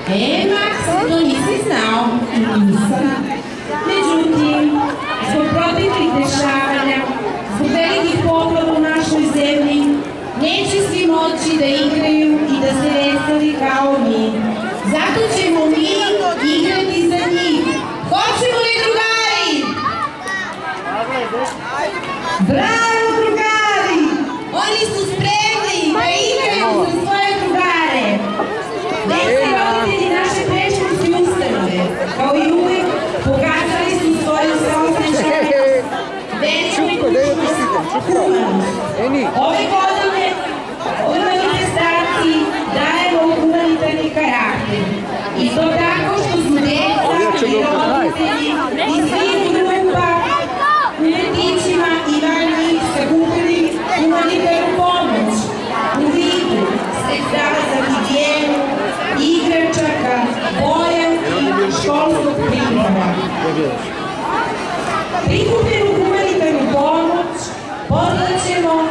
Max, to nisi znao. Nisam. Međutim, zbog proteklih dešavanja, zbog velikih poplava u našoj zemlji, neće svi moći da igraju i da se veseli kao mi. Zato ćemo mi igrati za njih. Hoćemo li, drugari? Bravo, drugari! Oni su spremni da igraju za svoje drugare. Deca i roditelji naše predškolske ustanove, kao i uvek, pokazali su svoju saosećajnost, veliku dužnost, humanost. Ove godine u manifestaciji dajemo humanitarni karakter. I to tako što su deca i roditelji iz svih grupa u vrtićima i van njih sakupili humanitarnu pomoć u vidu sredstava za higijenu, igračaka, boja i školskog priprava. Prikupljenu humanitarnu pomoć poslaćemo